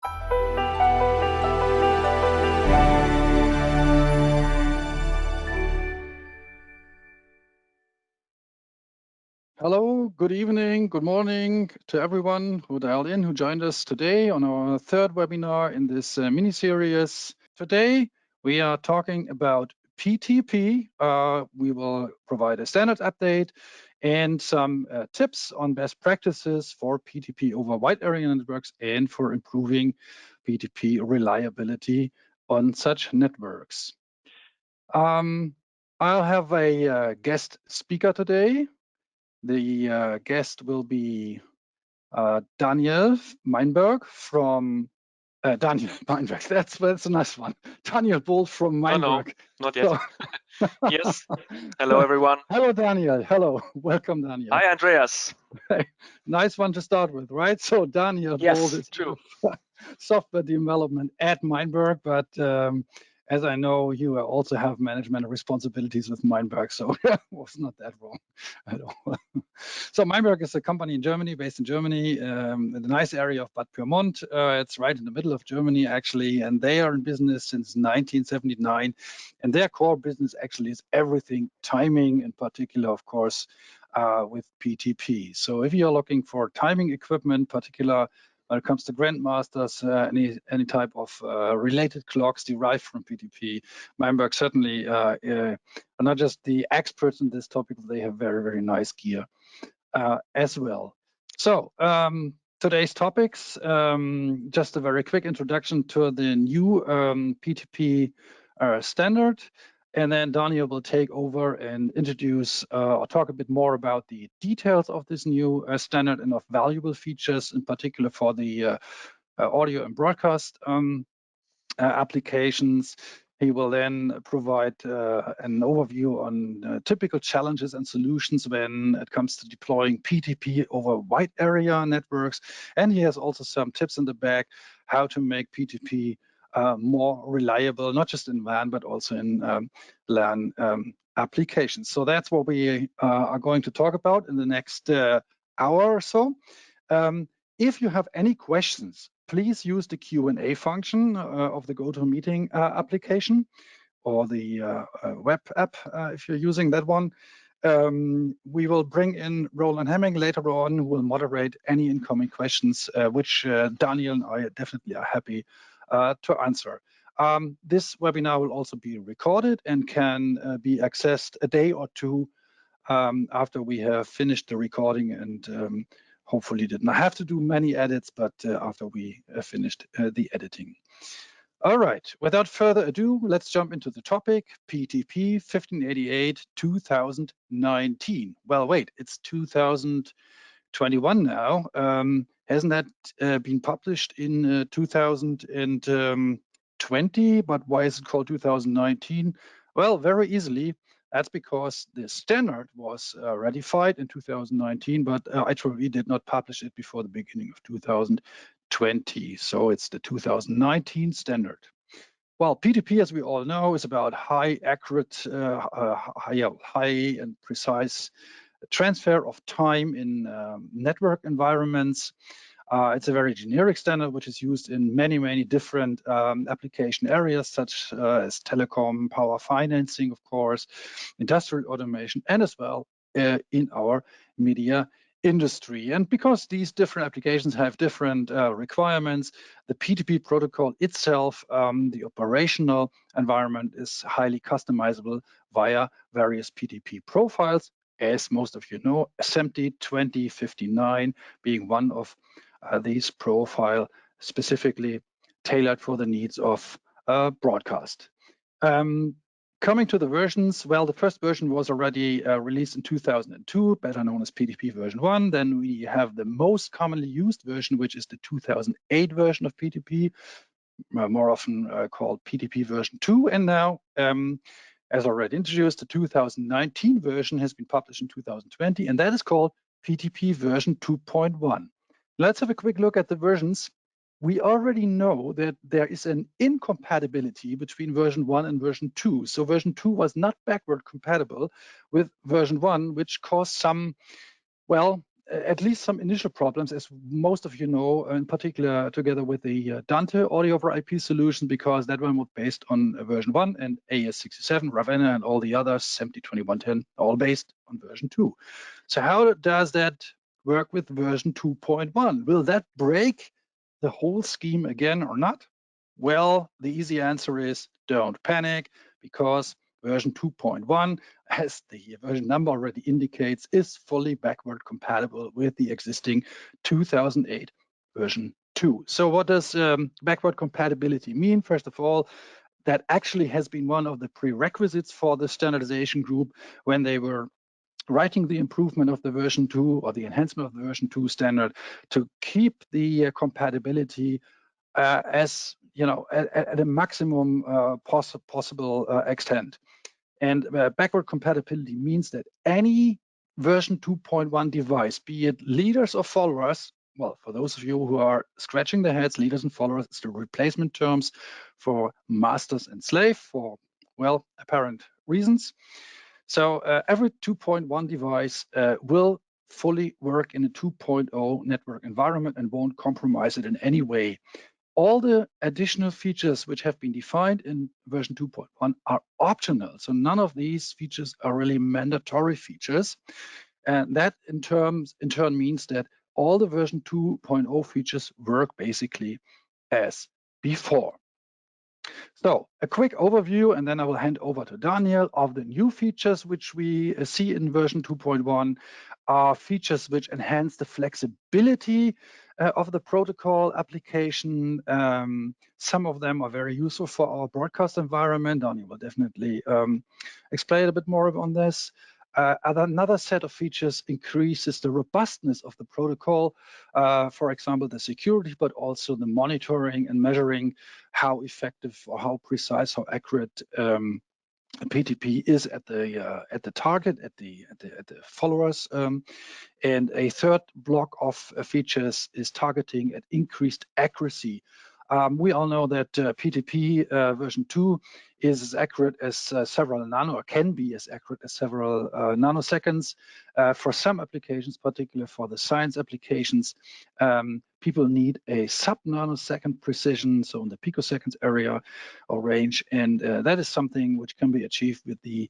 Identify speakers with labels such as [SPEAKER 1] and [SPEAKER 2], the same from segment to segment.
[SPEAKER 1] Hello, good evening, good morning to everyone who dialed in, who joined us today on our third webinar in this mini-series. Today, we are talking about PTP. We will provide a standard update and some tips on best practices for PTP over wide area networks and for improving PTP reliability on such networks. I'll have a guest speaker today. The guest will be Daniel Meinberg from Daniel Meinberg. That's a nice one. Daniel Boldt from Meinberg.
[SPEAKER 2] No, not yet. Yes. Hello, everyone.
[SPEAKER 1] Hello, Daniel. Hello. Welcome, Daniel.
[SPEAKER 2] Hi, Andreas.
[SPEAKER 1] Nice one to start with, right? So Daniel Boldt is
[SPEAKER 2] true.
[SPEAKER 1] software development at Meinberg, but as I know, you also have management responsibilities with Meinberg, so it was not that wrong at all. So Meinberg is a company in Germany, based in Germany, in the nice area of Bad Pyrmont. It's right in the middle of Germany, actually, and they are in business since 1979. And their core business actually is everything timing, in particular, of course, with PTP. So if you're looking for timing equipment, particular when it comes to grandmasters, any type of related clocks derived from PTP, Meinberg certainly are not just the experts in this topic, but they have very, very nice gear as well. So today's topics, just a very quick introduction to the new PTP standard. And then Daniel will take over and introduce or talk a bit more about the details of this new standard and of valuable features, in particular for the audio and broadcast applications. He will then provide an overview on typical challenges and solutions when it comes to deploying PTP over wide area networks. And he has also some tips in the bag how to make PTP more reliable, not just in WAN, but also in LAN applications. So that's what we are going to talk about in the next hour or so. If you have any questions, please use the Q&A function of the GoToMeeting application or the web app if you're using that one. We will bring in Roland Hemming later on, who will moderate any incoming questions, which Daniel and I definitely are happy to answer. This webinar will also be recorded and can be accessed a day or two after we have finished the recording and hopefully did not have to do many edits, but after we finished the editing. All right, without further ado, let's jump into the topic, PTP 1588-2019. Well, wait, it's 2021 now. Hasn't that been published in 2020? But why is it called 2019? Well, very easily. That's because the standard was ratified in 2019, but IEEE did not publish it before the beginning of 2020. So it's the 2019 standard. Well, PTP, as we all know, is about high, accurate, high and precise transfer of time in network environments. It's a very generic standard, which is used in many, many different application areas, such as telecom, power financing, of course, industrial automation, and as well in our media industry. And because these different applications have different requirements, the PTP protocol itself, the operational environment, is highly customizable via various PTP profiles. As most of you know, SMPTE 2059 being one of these profile specifically tailored for the needs of broadcast. Coming to the versions, well, the first version was already released in 2002, better known as PTP version 1. Then we have the most commonly used version, which is the 2008 version of PTP, more often called PTP version 2. And now, as already introduced, the 2019 version has been published in 2020, and that is called PTP version 2.1. Let's have a quick look at the versions. We already know that there is an incompatibility between version 1 and version 2. So version 2 was not backward compatible with version 1, which caused some, well, at least some initial problems, as most of you know, in particular together with the Dante audio over IP solution, because that one was based on version 1 and AS67, Ravenna, and all the others, SMPTE 2110, all based on version 2. So how does that work with version 2.1? Will that break the whole scheme again or not? Well, the easy answer is don't panic, because version 2.1, as the version number already indicates, is fully backward compatible with the existing 2008 version 2. So what does backward compatibility mean? First of all, that actually has been one of the prerequisites for the standardization group when they were writing the improvement of the version 2 or the enhancement of the version 2 standard, to keep the compatibility as at a maximum possible extent. And backward compatibility means that any version 2.1 device, be it leaders or followers, well, for those of you who are scratching their heads, leaders and followers is the replacement terms for masters and slave for, well, apparent reasons. So every 2.1 device will fully work in a 2.0 network environment and won't compromise it in any way. All the additional features which have been defined in version 2.1 are optional. So none of these features are really mandatory features. And that in turn means that all the version 2.0 features work basically as before. So a quick overview, and then I will hand over to Daniel, of the new features which we see in version 2.1 are features which enhance the flexibility of the protocol application. Some of them are very useful for our broadcast environment. Daniel will definitely explain a bit more on this. Another set of features increases the robustness of the protocol, for example, the security, but also the monitoring and measuring how effective or how precise, how accurate PTP is at the target, at the followers. And a third block of features is targeting at increased accuracy. We all know that PTP version 2 is as accurate as several nano, or can be as accurate as several nanoseconds. For some applications, particularly for the science applications, people need a sub-nanosecond precision, so in the picoseconds area or range, and that is something which can be achieved with the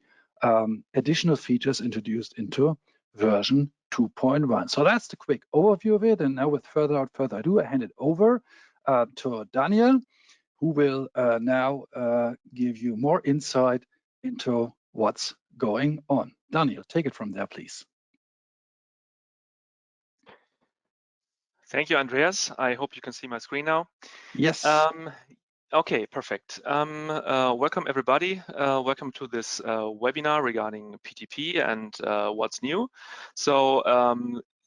[SPEAKER 1] additional features introduced into version 2.1. So that's the quick overview of it, and now without further ado, I hand it over to Daniel, who will now give you more insight into what's going on. Daniel, take it from there, please.
[SPEAKER 2] Thank you, Andreas. I hope you can see my screen now.
[SPEAKER 1] Yes.
[SPEAKER 2] Okay, perfect. Welcome, everybody. Welcome to this webinar regarding PTP and what's new. So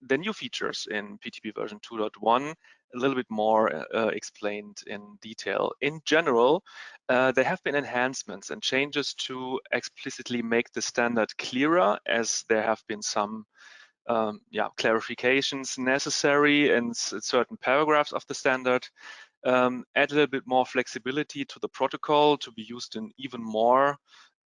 [SPEAKER 2] the new features in PTP version 2.1, a little bit more explained in detail. In general, there have been enhancements and changes to explicitly make the standard clearer, as there have been some clarifications necessary in certain paragraphs of the standard. Add a little bit more flexibility to the protocol to be used in even more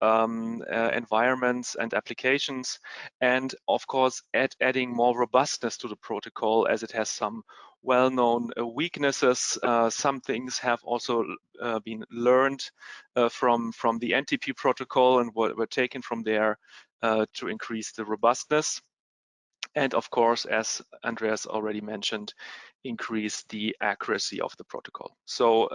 [SPEAKER 2] environments and applications, and of course adding more robustness to the protocol, as it has some well-known weaknesses. Some things have also been learned from the NTP protocol and were taken from there to increase the robustness. And of course, as Andreas already mentioned, increase the accuracy of the protocol. So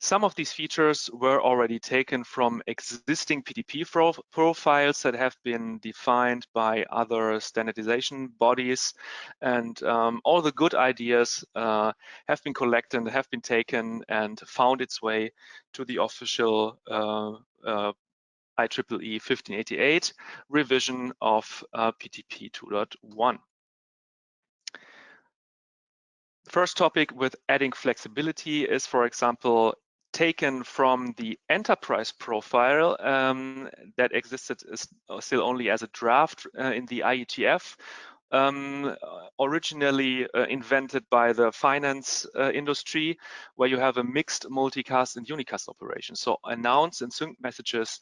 [SPEAKER 2] some of these features were already taken from existing PTP profiles that have been defined by other standardization bodies, and all the good ideas have been collected and have been taken and found its way to the official IEEE 1588 revision of PTP 2.1. The first topic with adding flexibility is, for example, taken from the enterprise profile that existed still only as a draft in the IETF, originally invented by the finance industry, where you have a mixed multicast and unicast operation. So announce and sync messages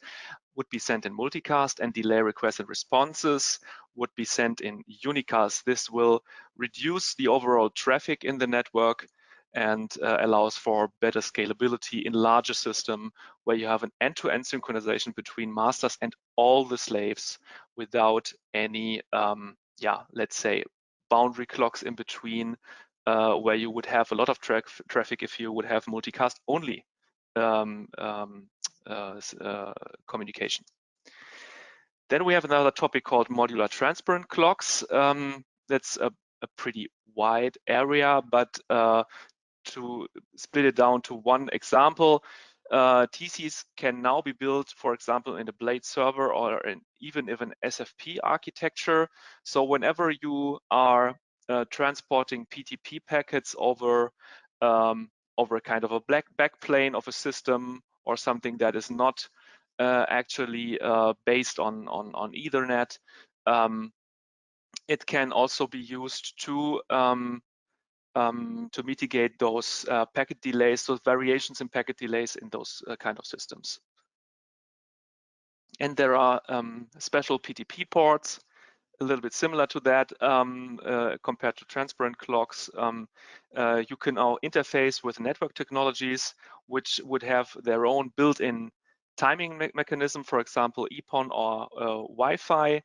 [SPEAKER 2] would be sent in multicast, and delay requests and responses would be sent in unicast. This will reduce the overall traffic in the network and allows for better scalability in larger system where you have an end-to-end synchronization between masters and all the slaves without any, let's say, boundary clocks in between, where you would have a lot of traffic if you would have multicast only communication. Then we have another topic called modular transparent clocks. That's a pretty wide area, but to split it down to one example, TCs can now be built, for example, in a blade server or even if an SFP architecture. So whenever you are transporting PTP packets over a kind of a backplane of a system or something that is not actually based on Ethernet, it can also be used to mitigate those packet delays, those variations in packet delays in those kind of systems. And there are special PTP ports, a little bit similar to that compared to transparent clocks. You can now interface with network technologies, which would have their own built-in timing mechanism, for example, EPON or Wi-Fi,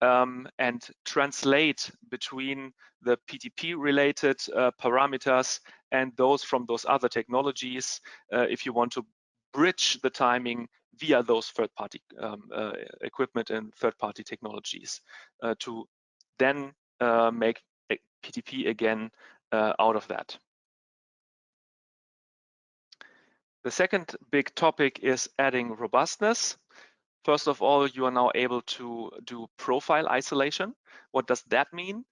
[SPEAKER 2] and translate between the PTP-related parameters and those from those other technologies if you want to bridge the timing via those third-party equipment and third-party technologies to then make PTP again out of that. The second big topic is adding robustness. First of all, you are now able to do profile isolation. What does that mean?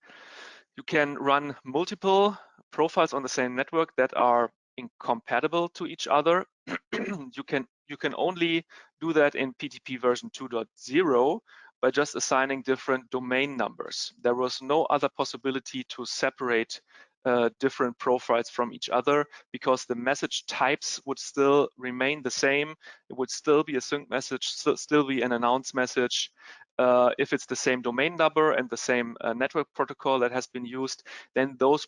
[SPEAKER 2] You can run multiple profiles on the same network that are incompatible to each other. You can only do that in PTP version 2.0 by just assigning different domain numbers. There was no other possibility to separate different profiles from each other because the message types would still remain the same. It would still be a sync message, still be an announce message. If it's the same domain number and the same network protocol that has been used, then those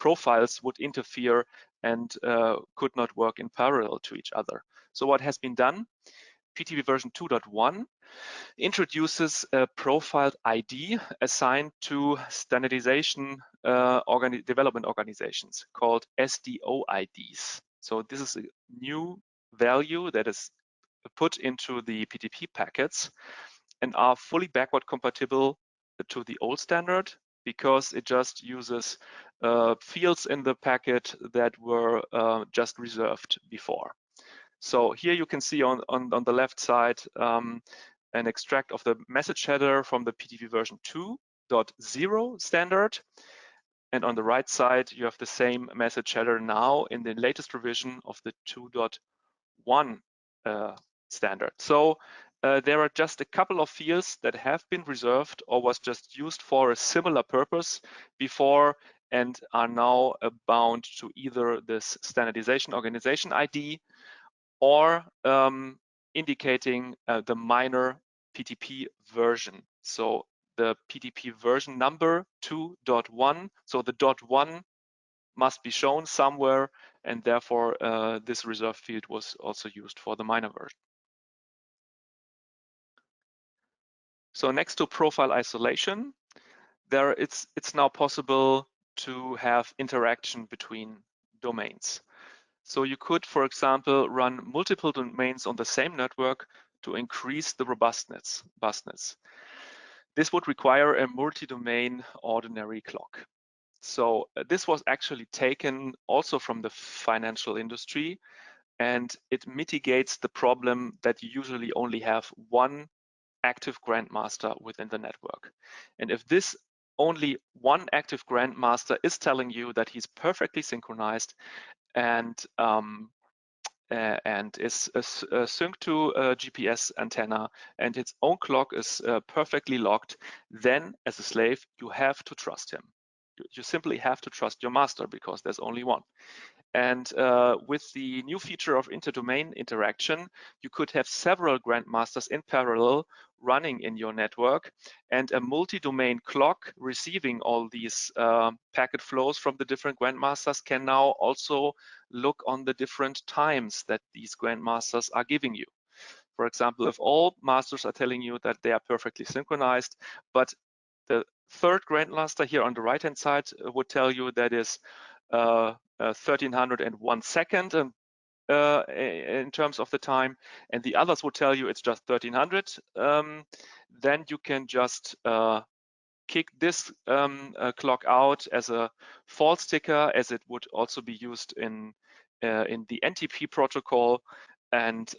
[SPEAKER 2] profiles would interfere and could not work in parallel to each other. So what has been done? PTP version 2.1 introduces a profiled ID assigned to standardization development organizations called SDO IDs. So this is a new value that is put into the PTP packets and are fully backward compatible to the old standard because it just uses fields in the packet that were just reserved before. So here you can see on the left side an extract of the message header from the PTP version 2.0 standard. And on the right side, you have the same message header now in the latest revision of the 2.1 standard. So there are just a couple of fields that have been reserved or was just used for a similar purpose before and are now bound to either this standardization organization ID or indicating the minor PTP version. So the PTP version number 2.1. So the .1 must be shown somewhere, and therefore this reserved field was also used for the minor version. So next to profile isolation, it's now possible to have interaction between domains. So you could, for example, run multiple domains on the same network to increase the robustness. This would require a multi-domain ordinary clock. So this was actually taken also from the financial industry, and it mitigates the problem that you usually only have one active grandmaster within the network. And if this only one active grandmaster is telling you that he's perfectly synchronized and is synced to a GPS antenna and its own clock is perfectly locked, then as a slave, you have to trust him. You simply have to trust your master because there's only one. And with the new feature of interdomain interaction, you could have several grandmasters in parallel running in your network, and a multi-domain clock receiving all these packet flows from the different grandmasters can now also look on the different times that these grandmasters are giving you. For example, if all masters are telling you that they are perfectly synchronized, but the third grandmaster here on the right-hand side would tell you that is 1301 second in terms of the time, and the others would tell you it's just 1300, then you can just kick this clock out as a false ticker, as it would also be used in the NTP protocol, and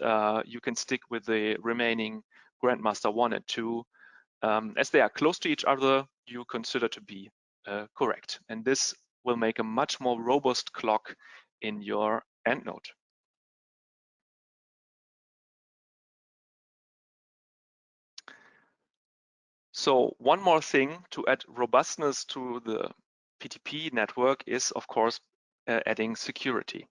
[SPEAKER 2] you can stick with the remaining grandmaster 1 and 2 as they are close to each other, you consider to be correct. And this will make a much more robust clock in your end node. So one more thing to add robustness to the PTP network is, of course, adding security.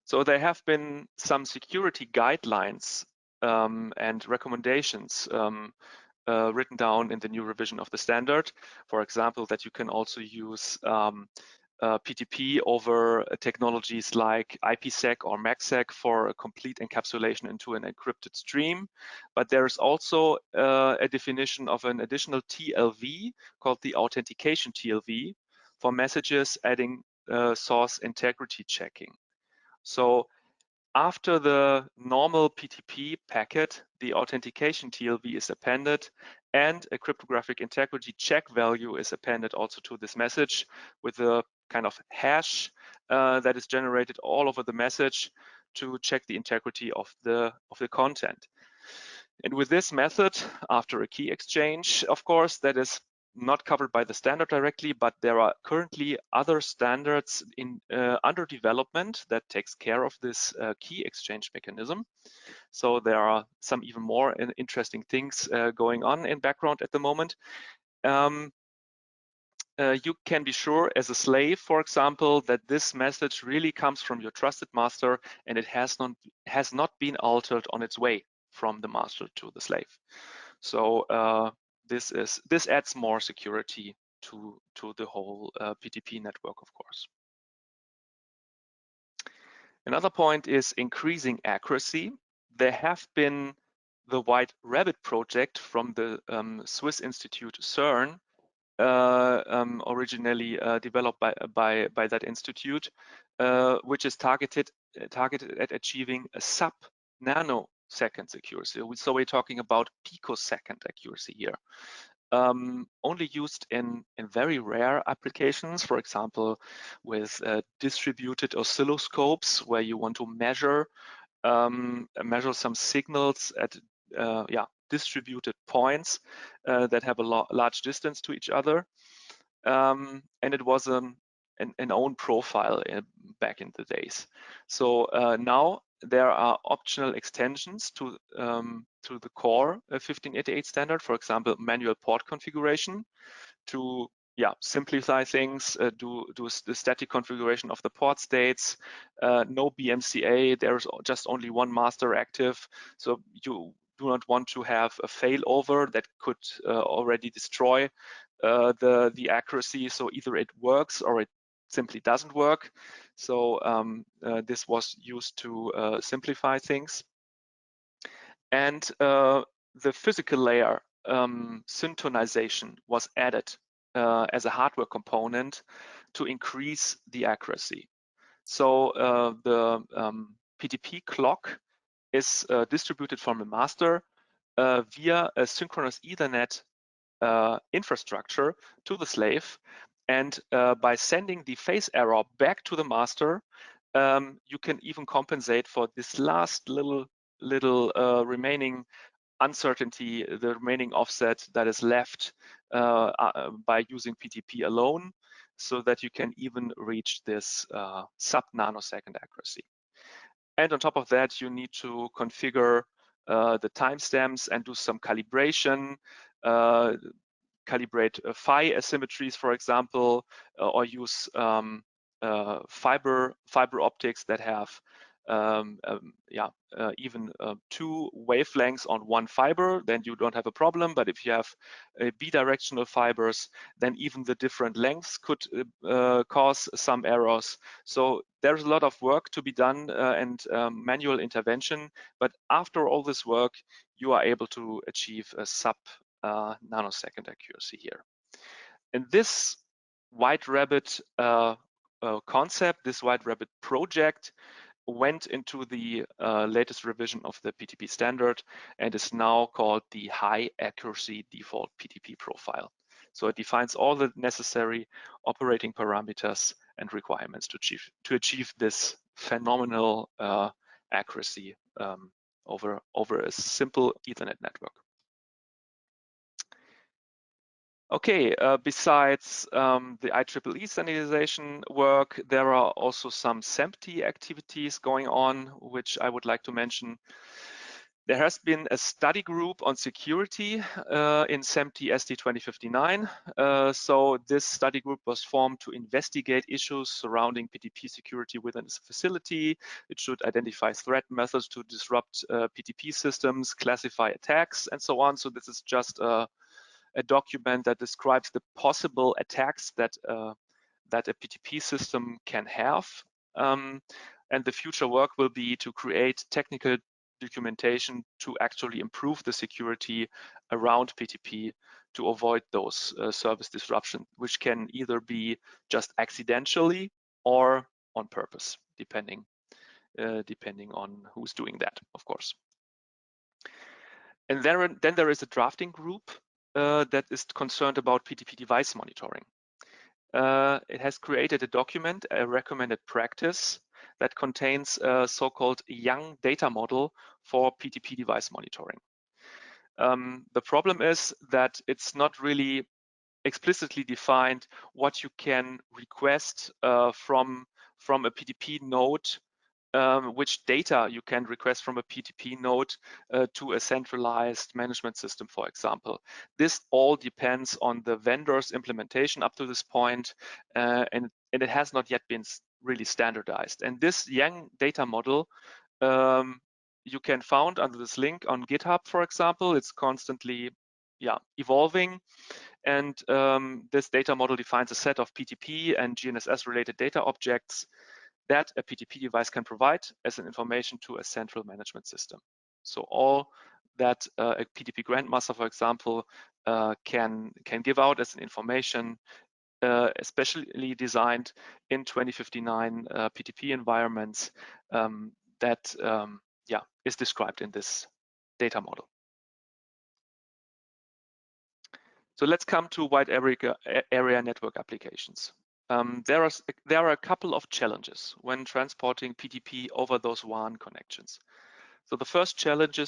[SPEAKER 2] So there have been some security guidelines and recommendations written down in the new revision of the standard. For example, that you can also use PTP over technologies like IPsec or MACsec for a complete encapsulation into an encrypted stream. But there's also a definition of an additional TLV called the authentication TLV for messages adding source integrity checking. So after the normal PTP packet, the authentication TLV is appended, and a cryptographic integrity check value is appended also to this message with a kind of hash that is generated all over the message to check the integrity of the content. And with this method, after a key exchange, of course, that is not covered by the standard directly, but there are currently other standards in under development that takes care of this key exchange mechanism. So there are some even more interesting things going on in background at the moment. You can be sure as a slave, for example, that this message really comes from your trusted master and it has not been altered on its way from the master to the slave. So this adds more security to the whole PTP network, of course. Another point is increasing accuracy. There have been the White Rabbit project from the Swiss Institute CERN, originally developed by that institute, which is targeted at achieving a sub-nanosecond accuracy. So we're talking about picosecond accuracy here. Only used in very rare applications, for example, with distributed oscilloscopes where you want to measure some signals at distributed points that have a large distance to each other. And it was an own profile back in the days. So now there are optional extensions to the core 1588 standard, for example, manual port configuration to simplify things, do the static configuration of the port states, no BMCA, there's just only one master active. So you do not want to have a failover that could already destroy the accuracy. So either it works or it simply doesn't work. So this was used to simplify things. And the physical layer synchronization was added as a hardware component to increase the accuracy. So the PTP clock is distributed from a master via a synchronous Ethernet infrastructure to the slave. And by sending the phase error back to the master, you can even compensate for this last little remaining uncertainty, the remaining offset that is left by using PTP alone, so that you can even reach this sub-nanosecond accuracy. And on top of that, you need to configure the timestamps and do some calibration, calibrate phi asymmetries, for example, or use fiber optics that have even 2 wavelengths on one fiber, then you don't have a problem. But if you have bidirectional fibers, then even the different lengths could cause some errors. So there's a lot of work to be done and manual intervention. But after all this work, you are able to achieve a sub nanosecond accuracy here. And this White Rabbit concept, this White Rabbit project, went into the latest revision of the PTP standard and is now called the High Accuracy Default PTP Profile. So it defines all the necessary operating parameters and requirements to achieve this phenomenal accuracy over a simple Ethernet network. Okay, besides the IEEE standardization work, there are also some SMPTE activities going on, which I would like to mention. There has been a study group on security in SMPTE SD 2059. So this study group was formed to investigate issues surrounding PTP security within this facility. It should identify threat methods to disrupt PTP systems, classify attacks, and so on. So this is just a document that describes the possible attacks that a PTP system can have. And the future work will be to create technical documentation to actually improve the security around PTP to avoid those service disruptions, which can either be just accidentally or on purpose, depending on who's doing that, of course. And then there is a drafting group that is concerned about PTP device monitoring. It has created a document, a recommended practice, that contains a so-called young data model for PTP device monitoring. The problem is that it's not really explicitly defined what you can request from a PTP node, which data you can request from a PTP node to a centralized management system, for example. This all depends on the vendor's implementation up to this point, and it has not yet been really standardized. And this young data model you can find under this link on GitHub, for example. It's constantly evolving. And this data model defines a set of PTP and GNSS related data objects that a PTP device can provide as an information to a central management system. So all that a PTP grandmaster, for example, can give out as an information, especially designed in 2059 PTP environments, that is described in this data model. So let's come to wide area network applications. There are a couple of challenges when transporting PTP over those WAN connections. So the first challenge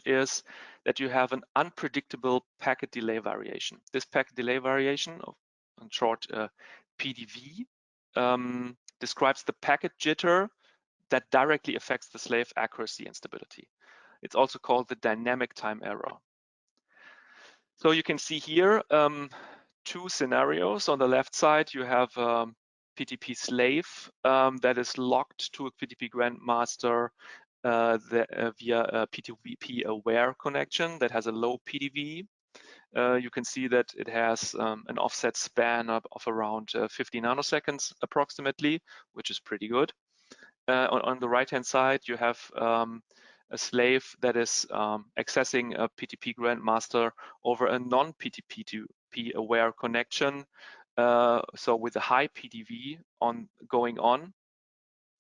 [SPEAKER 2] is that you have an unpredictable packet delay variation. This packet delay variation, in short PDV, describes the packet jitter that directly affects the slave accuracy and stability. It's also called the dynamic time error. So you can see here 2 scenarios. On the left side, you have PTP slave that is locked to a PTP grandmaster via a PTP aware connection that has a low PDV. You can see that it has an offset span of around 50 nanoseconds approximately, which is pretty good. On the right-hand side, you have a slave that is accessing a PTP grandmaster over a non-PTP aware connection. So with a high PDV going on,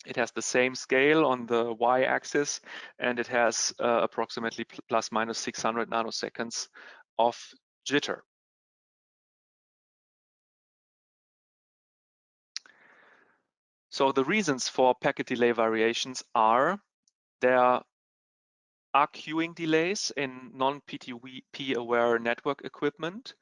[SPEAKER 2] it has the same scale on the y-axis, and it has approximately plus minus 600 nanoseconds of jitter. So the reasons for packet delay variations are there are queuing delays in non-PTP aware network equipment,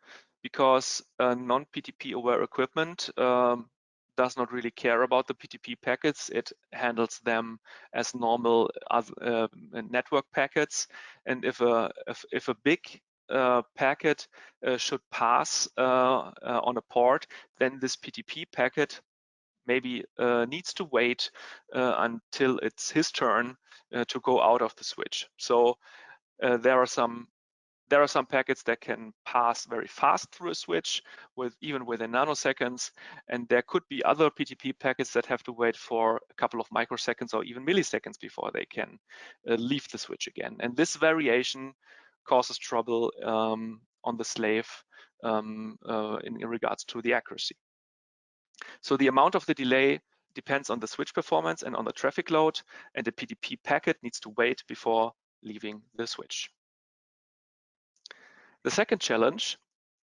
[SPEAKER 2] because non-PTP aware equipment does not really care about the PTP packets. It handles them as normal network packets. And if a big packet should pass on a port, then this PTP packet maybe needs to wait until it's his turn to go out of the switch. So there are some packets that can pass very fast through a switch, even within nanoseconds, and there could be other PTP packets that have to wait for a couple of microseconds or even milliseconds before they can leave the switch again. And this variation causes trouble on the slave in regards to the accuracy. So the amount of the delay depends on the switch performance and on the traffic load, and the PTP packet needs to wait before leaving the switch. The second challenge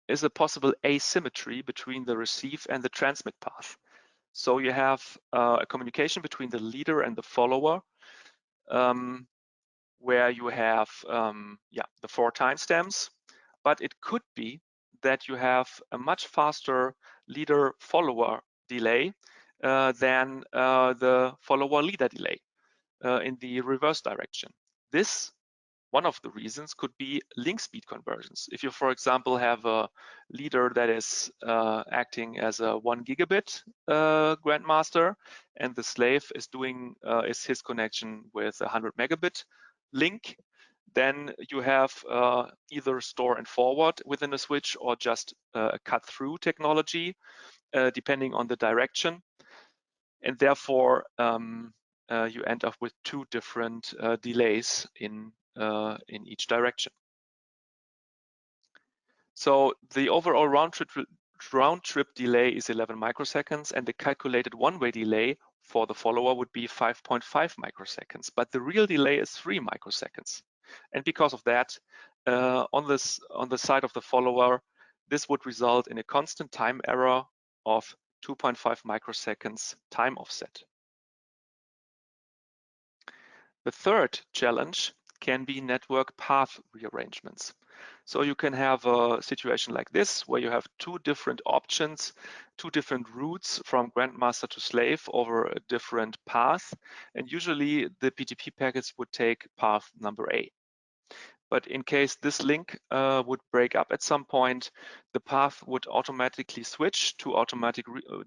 [SPEAKER 2] is a possible asymmetry between the receive and the transmit path. So you have a communication between the leader and the follower, where you have the 4 timestamps, but it could be that you have a much faster leader-follower delay than the follower-leader delay in the reverse direction. One of the reasons could be link speed conversions. If you, for example, have a leader that is acting as a 1 gigabit grandmaster, and the slave is doing his connection with a 100 megabit link, then you have either store and forward within a switch or just a cut-through technology, depending on the direction, and therefore you end up with 2 different delays in each direction. So the overall round trip delay is 11 microseconds, and the calculated one-way delay for the follower would be 5.5 microseconds, but the real delay is 3 microseconds. And because of that, on the side of the follower, this would result in a constant time error of 2.5 microseconds time offset. The third challenge can be network path rearrangements. So you can have a situation like this, where you have 2 different options, 2 different routes from grandmaster to slave over a different path. And usually the PTP packets would take path number A. But in case this link would break up at some point, the path would automatically switch to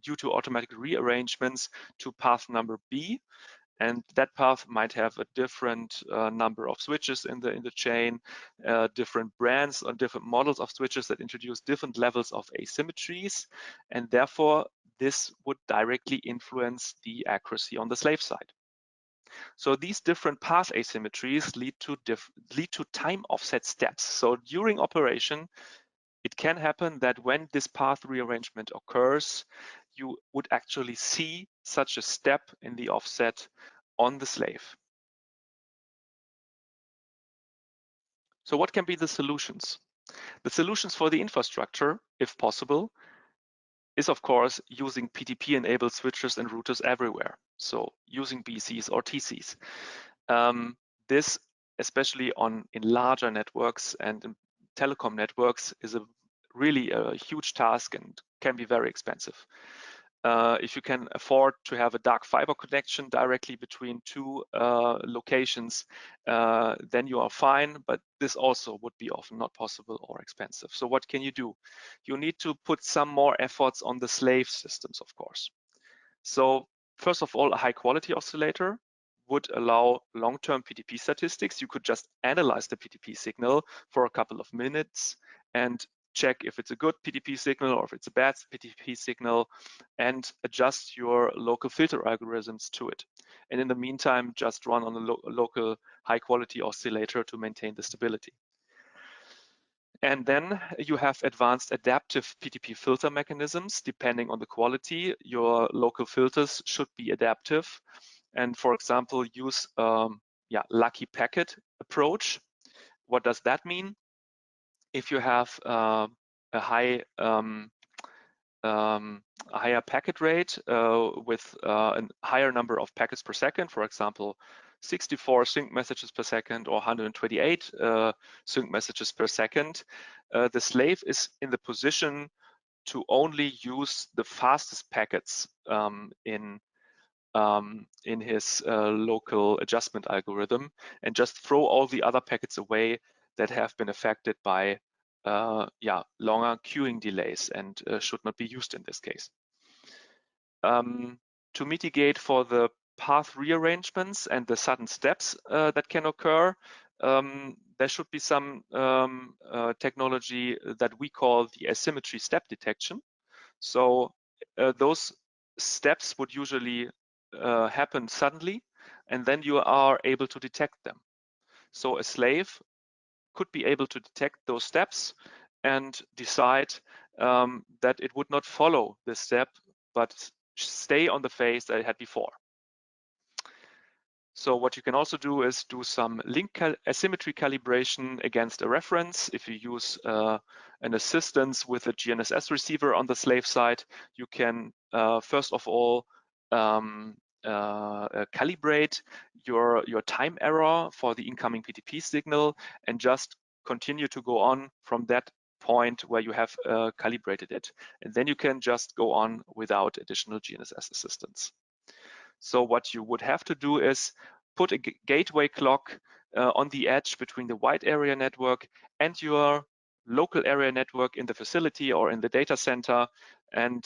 [SPEAKER 2] due to automatic rearrangements to path number B. And that path might have a different number of switches in the chain, different brands or different models of switches that introduce different levels of asymmetries, and therefore this would directly influence the accuracy on the slave side. So these different path asymmetries lead to time offset steps. So during operation, it can happen that when this path rearrangement occurs, you would actually see such a step in the offset on the slave. So what can be the solutions? The solutions for the infrastructure, if possible, is of course using PTP-enabled switches and routers everywhere. So using BCs or TCs. This, especially in larger networks and in telecom networks, is really a huge task and can be very expensive. If you can afford to have a dark fiber connection directly between 2 locations, then you are fine, but this also would be often not possible or expensive. So what can you do? You need to put some more efforts on the slave systems, of course. So first of all, a high quality oscillator would allow long-term PTP statistics. You could just analyze the PTP signal for a couple of minutes and check if it's a good PTP signal or if it's a bad PTP signal, and adjust your local filter algorithms to it. And in the meantime, just run on a local high quality oscillator to maintain the stability. And then you have advanced adaptive PTP filter mechanisms. Depending on the quality, your local filters should be adaptive. And for example, use lucky packet approach. What does that mean? If you have a higher packet rate with a higher number of packets per second, for example, 64 sync messages per second or 128 sync messages per second, the slave is in the position to only use the fastest packets in his local adjustment algorithm and just throw all the other packets away that have been affected by longer queuing delays and should not be used in this case. To mitigate for the path rearrangements and the sudden steps that can occur, there should be some technology that we call the asymmetry step detection. So those steps would usually happen suddenly, and then you are able to detect them. So a slave could be able to detect those steps and decide that it would not follow this step, but stay on the phase that it had before. So what you can also do is do some link asymmetry calibration against a reference. If you use an assistance with a GNSS receiver on the slave side, you can first of all calibrate your time error for the incoming PTP signal and just continue to go on from that point where you have calibrated it. And then you can just go on without additional GNSS assistance. So what you would have to do is put a gateway clock on the edge between the wide area network and your local area network in the facility or in the data center, and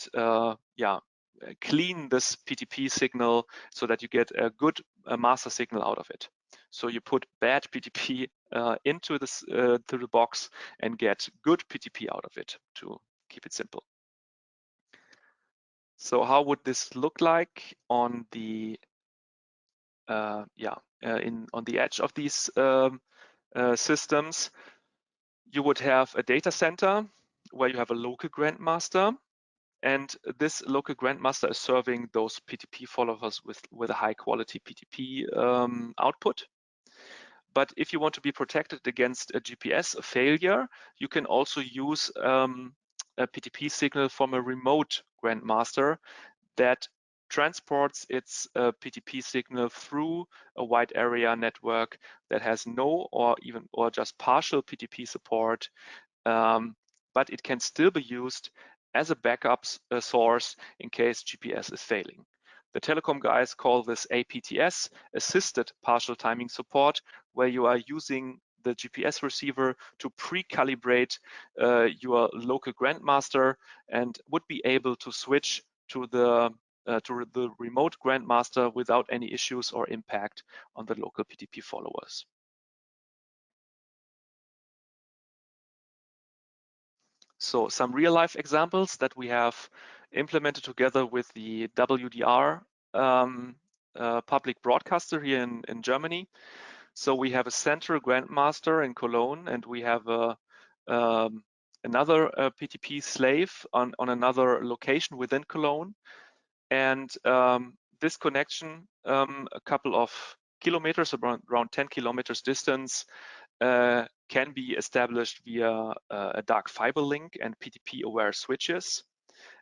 [SPEAKER 2] clean this PTP signal so that you get a good master signal out of it. So you put bad PTP into this to the box and get good PTP out of it, to keep it simple. So how would this look like on the on the edge of these systems? You would have a data center where you have a local grandmaster, and this local grandmaster is serving those PTP followers with a high quality PTP output. But if you want to be protected against a GPS failure, you can also use a PTP signal from a remote grandmaster that transports its PTP signal through a wide area network that has no or just partial PTP support, but it can still be used as a backup source in case GPS is failing. The telecom guys call this APTS, Assisted Partial Timing Support, where you are using the GPS receiver to pre-calibrate your local grandmaster and would be able to switch to the remote grandmaster without any issues or impact on the local PTP followers. So some real life examples that we have implemented together with the WDR public broadcaster here in Germany. So we have a central grandmaster in Cologne, and we have another PTP slave on another location within Cologne. And this connection, a couple of kilometers, around 10 kilometers distance, can be established via a dark fiber link and PTP aware switches.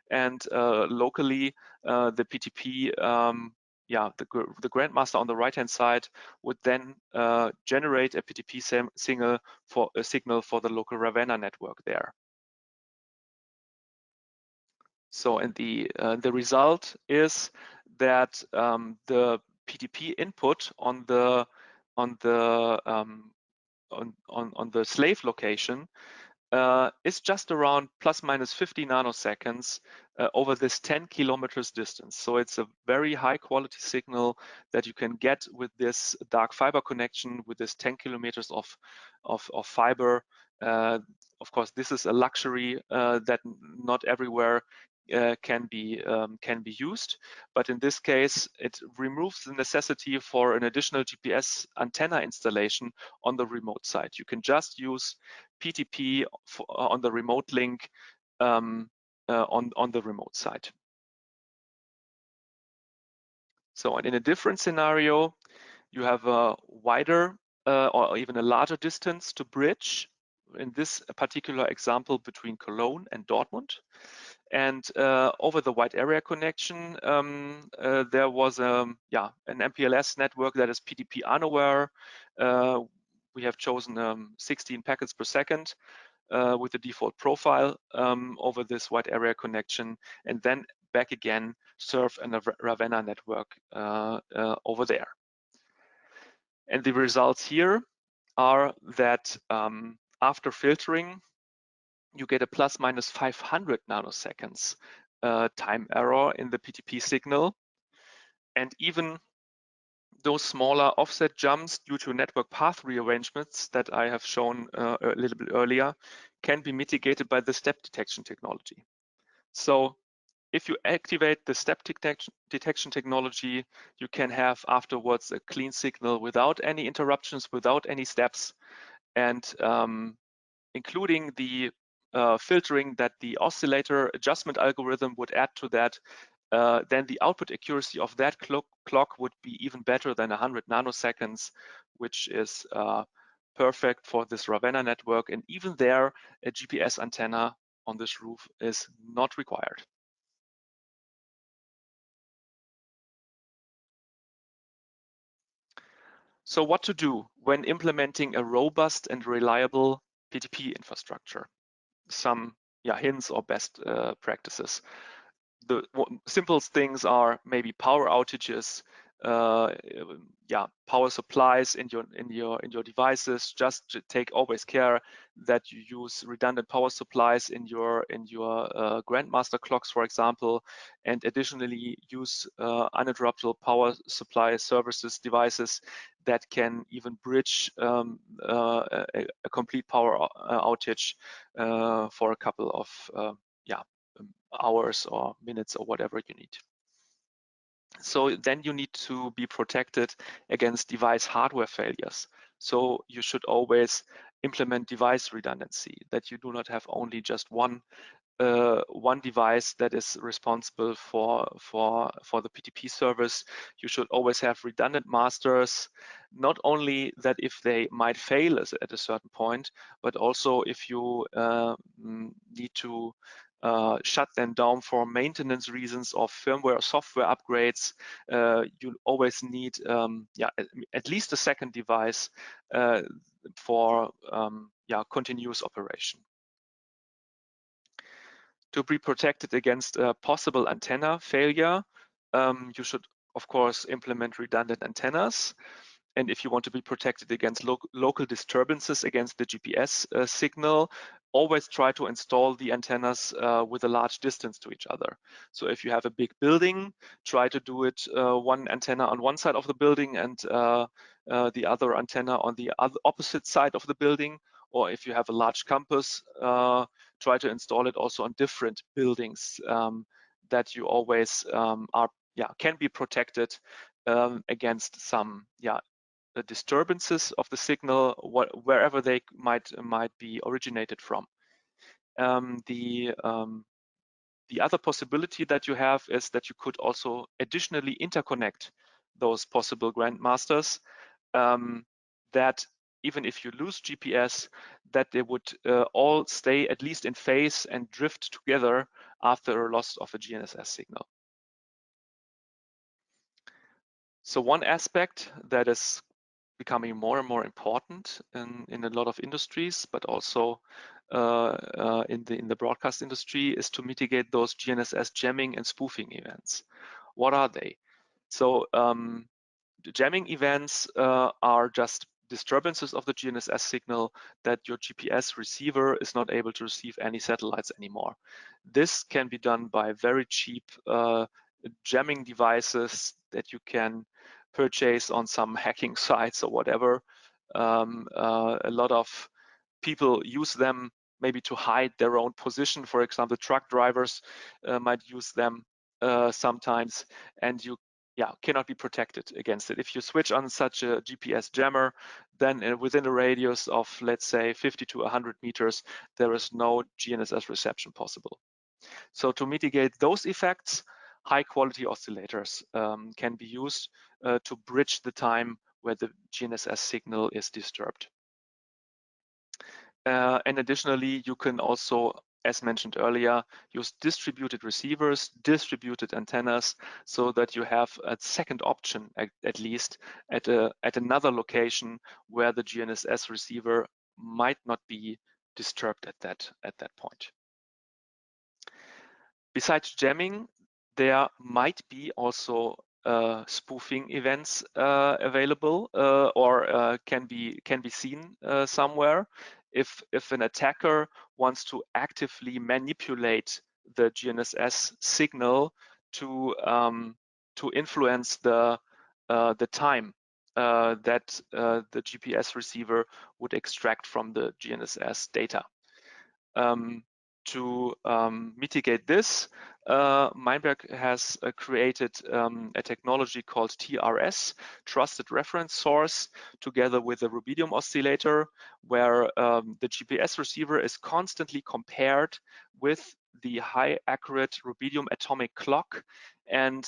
[SPEAKER 2] And locally, the PTP, the grandmaster on the right hand side would then generate a PTP signal for the local Ravenna network there. So, and the result is that the PTP input on the slave location is just around plus minus 50 nanoseconds over this 10 kilometers distance. So it's a very high quality signal that you can get with this dark fiber connection, with this 10 kilometers of fiber. Of course, this is a luxury that not everywhere can be used, but in this case, it removes the necessity for an additional GPS antenna installation on the remote side. You can just use PTP on the remote link on the remote side. So in a different scenario, you have a wider or even a larger distance to bridge. In this particular example, between Cologne and Dortmund. And over the wide area connection, there was an MPLS network that is PTP unaware. We have chosen 16 packets per second with the default profile over this wide area connection, and then back again serve a Ravenna network over there. And the results here are that after filtering, you get a plus minus 500 nanoseconds time error in the PTP signal. And even those smaller offset jumps due to network path rearrangements that I have shown a little bit earlier can be mitigated by the step detection technology. So if you activate the step detection technology, you can have afterwards a clean signal without any interruptions, without any steps, and including the filtering that the oscillator adjustment algorithm would add to that, then the output accuracy of that clock would be even better than 100 nanoseconds, which is perfect for this Ravenna network. And even there, a GPS antenna on this roof is not required. So what to do when implementing a robust and reliable PTP infrastructure? Some hints or best practices. The simplest things are maybe power outages, power supplies in your devices. Just to take always care that you use redundant power supplies in your grandmaster clocks, for example, and additionally use uninterruptible power supply services devices that can even bridge a complete power outage for a couple of hours or minutes or whatever you need. So then you need to be protected against device hardware failures. So you should always implement device redundancy, that you do not have only just one device that is responsible for the PTP service. You should always have redundant masters, not only that if they might fail at a certain point, but also if you need to shut them down for maintenance reasons or firmware or software upgrades, you always need at least a second device for continuous operation. To be protected against possible antenna failure, you should, of course, implement redundant antennas. And if you want to be protected against local disturbances against the GPS signal, always try to install the antennas with a large distance to each other. So if you have a big building, try to do it one antenna on one side of the building and the other antenna on the opposite side of the building. Or if you have a large campus, try to install it also on different buildings that you always can be protected against some the disturbances of the signal wherever they might be originated from. The other possibility that you have is that you could also additionally interconnect those possible grandmasters, that even if you lose GPS, that they would all stay at least in phase and drift together after a loss of a GNSS signal. So one aspect that is becoming more and more important in a lot of industries, but also in the broadcast industry, is to mitigate those GNSS jamming and spoofing events. What are they? So the jamming events are just disturbances of the GNSS signal that your GPS receiver is not able to receive any satellites anymore. This can be done by very cheap jamming devices that you can purchase on some hacking sites or whatever. A lot of people use them maybe to hide their own position. For example, truck drivers might use them sometimes, and you cannot be protected against it. If you switch on such a GPS jammer, then within a radius of, let's say, 50 to 100 meters, there is no GNSS reception possible. So to mitigate those effects, high quality oscillators can be used to bridge the time where the GNSS signal is disturbed. And additionally, you can also, as mentioned earlier, use distributed receivers, distributed antennas, so that you have a second option at least at another location where the GNSS receiver might not be disturbed at that point. Besides jamming, there might be also spoofing events available or can be seen somewhere. If an attacker wants to actively manipulate the GNSS signal to influence the time that the GPS receiver would extract from the GNSS data. To mitigate this, Meinberg has created a technology called TRS, Trusted Reference Source, together with a rubidium oscillator, where the GPS receiver is constantly compared with the high accurate rubidium atomic clock. And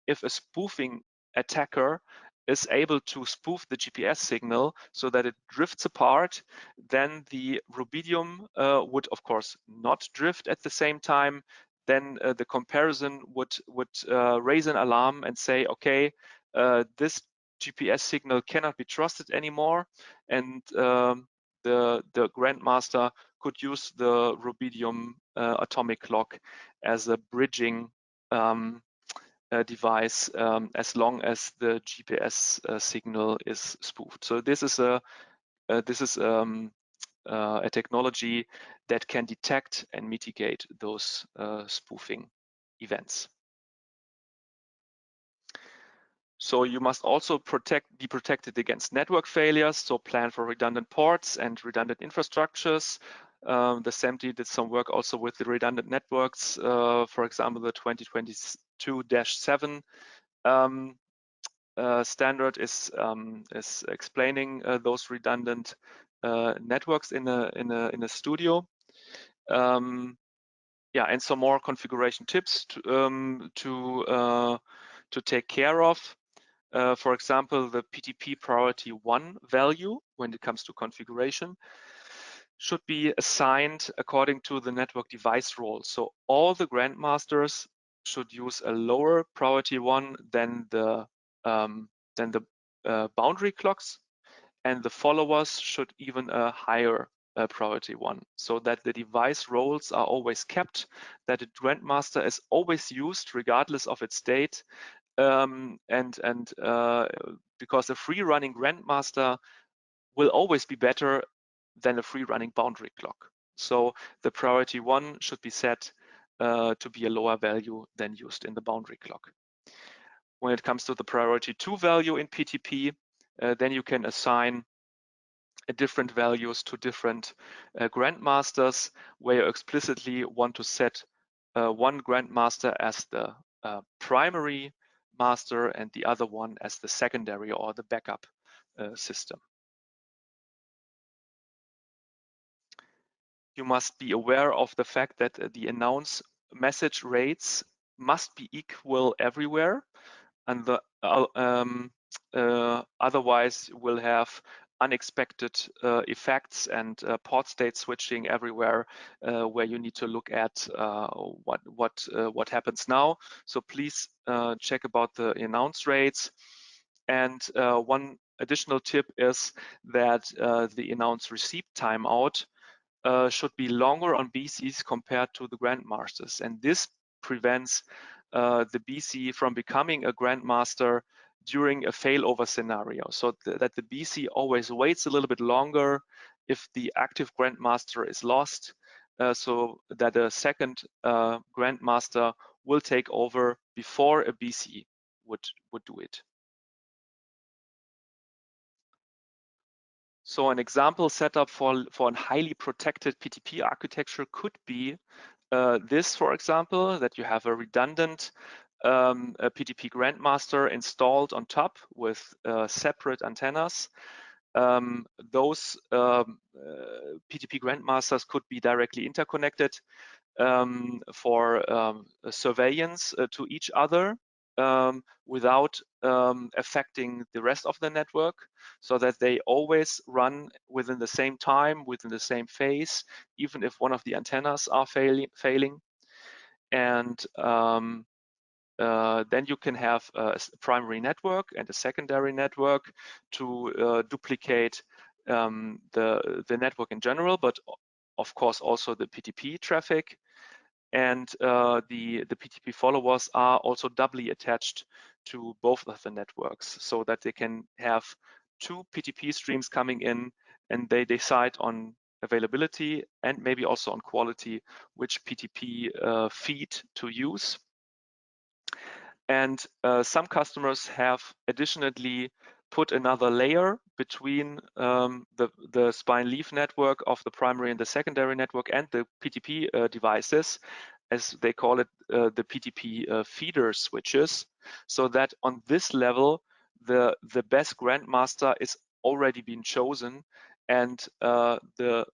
[SPEAKER 2] if a spoofing attacker is able to spoof the GPS signal so that it drifts apart, then the rubidium would of course not drift at the same time. Then the comparison would raise an alarm and say, okay, this GPS signal cannot be trusted anymore, and the Grandmaster could use the rubidium atomic clock as a bridging device as long as the GPS signal is spoofed. So this is a technology that can detect and mitigate those spoofing events. So you must also be protected against network failures, so plan for redundant ports and redundant infrastructures. The SMPTE did some work also with the redundant networks, for example, the 2022-7 standard is explaining those redundant networks in a studio. Yeah, and some more configuration tips to take care of. For example, the PTP priority 1 value when it comes to configuration should be assigned according to the network device role. So all the grandmasters should use a lower priority 1 than the boundary clocks, and the followers should even a higher priority 1, so that the device roles are always kept, that the grandmaster is always used regardless of its state, because a free running grandmaster will always be better than a free running boundary clock. So the priority 1 should be set to be a lower value than used in the boundary clock. When it comes to the priority 2 value in PTP, then you can assign different values to different grandmasters, where you explicitly want to set one grandmaster as the primary master and the other one as the secondary or the backup system. You must be aware of the fact that the announce message rates must be equal everywhere, and otherwise we'll have unexpected effects and port state switching everywhere, where you need to look at what happens now. So please check about the announce rates. And one additional tip is that the announce receipt timeout should be longer on BCs compared to the grandmasters, and this prevents the BC from becoming a grandmaster during a failover scenario, so that the BC always waits a little bit longer if the active grandmaster is lost, so that a second grandmaster will take over before a BC would do it. So an example setup for a highly protected PTP architecture could be this, for example, that you have a redundant a PTP grandmaster installed on top with separate antennas. Those PTP grandmasters could be directly interconnected for surveillance to each other without affecting the rest of the network, so that they always run within the same time, within the same phase, even if one of the antennas are failing. And then you can have a primary network and a secondary network to duplicate the network in general, but of course also the PTP traffic. and the PTP followers are also doubly attached to both of the networks, so that they can have two PTP streams coming in, and they decide on availability and maybe also on quality which PTP feed to use. And some customers have additionally put another layer between the spine leaf network of the primary and the secondary network and the PTP devices, as they call it, the PTP feeder switches, so that on this level the best grandmaster is already been chosen, and the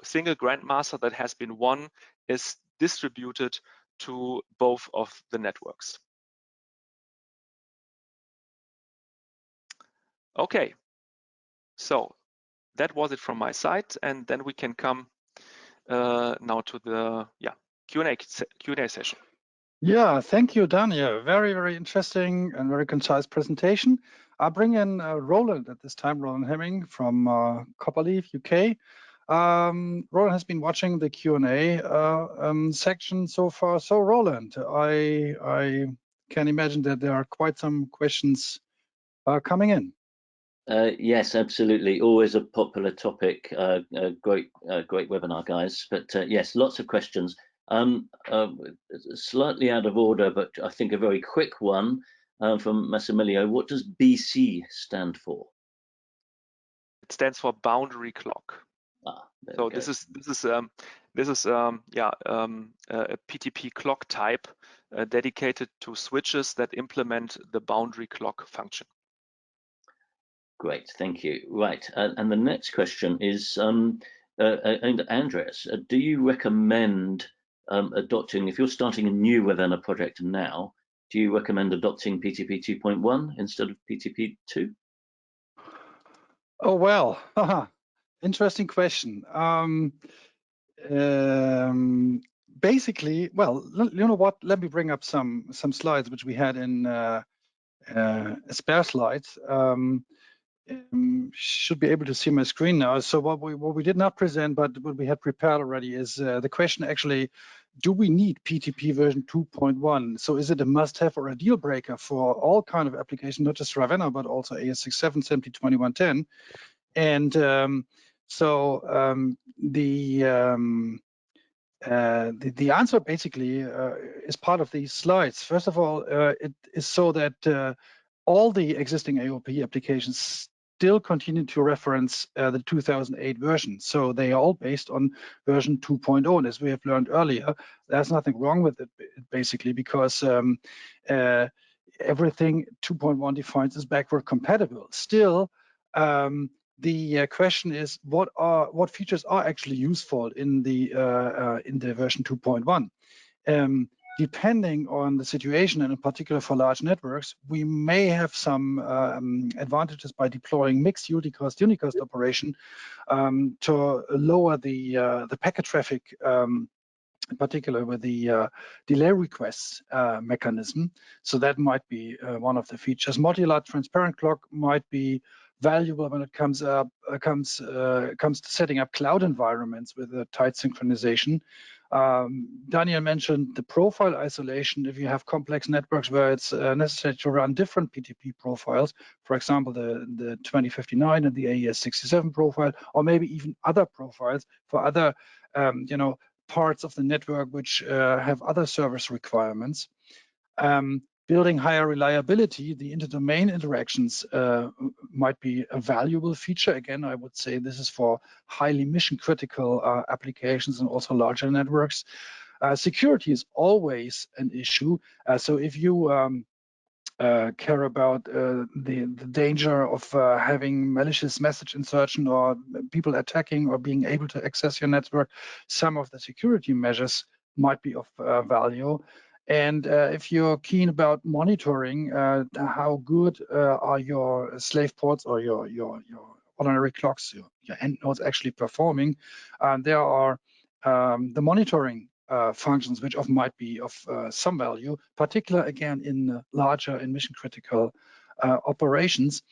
[SPEAKER 2] single grandmaster that has been won is distributed to both of the networks. Okay, so that was it from my side, and then we can come now to the Q&A session.
[SPEAKER 1] Yeah, thank you, Daniel. Very, very interesting and very concise presentation. I'll bring in Roland at this time, Roland Hemming from Copperleaf, UK. Roland has been watching the Q&A section so far. So Roland, I can imagine that there are quite some questions coming in.
[SPEAKER 3] Yes, absolutely. Always a popular topic. Great webinar, guys. But yes, lots of questions. Slightly out of order, but I think a very quick one from Massimiliano. What does BC stand for?
[SPEAKER 2] It stands for boundary clock. So this is a PTP clock type dedicated to switches that implement the boundary clock function.
[SPEAKER 3] Great, thank you. Right, and the next question is, Andreas, do you recommend adopting, if you're starting a new Ravenna project now, do you recommend adopting PTP 2.1 instead of PTP 2?
[SPEAKER 1] Oh, well, interesting question. Basically, well, you know what? Let me bring up some slides which we had in spare slides. Should be able to see my screen now. So what we did not present, but what we had prepared already is the question actually: do we need PTP version 2.1? So is it a must-have or a deal breaker for all kind of applications, not just Ravenna, but also AS67, SMPTE 2110? And the answer basically is part of these slides. First of all, it is so that all the existing AOP applications still continue to reference the 2008 version. So they are all based on version 2.0. And as we have learned earlier, there's nothing wrong with it, basically, because everything 2.1 defines is backward compatible. Still, the question is, what features are actually useful in the version 2.1? Depending on the situation, and in particular for large networks, we may have some advantages by deploying mixed unicast operation to lower the packet traffic, in particular with the delay requests mechanism. So that might be one of the features. Modular transparent clock might be valuable when it comes to setting up cloud environments with a tight synchronization. Daniel mentioned the profile isolation. If you have complex networks where it's necessary to run different PTP profiles, for example, the 2059 and the AES67 profile, or maybe even other profiles for other parts of the network which have other service requirements. Building higher reliability, the interdomain interactions might be a valuable feature. Again, I would say this is for highly mission-critical applications and also larger networks. Security is always an issue. So if you care about the danger of having malicious message insertion or people attacking or being able to access your network, some of the security measures might be of value. And if you're keen about monitoring how good are your slave ports or your ordinary clocks, your end nodes actually performing, there are the monitoring functions which often might be of some value, particularly again in larger and mission-critical operations.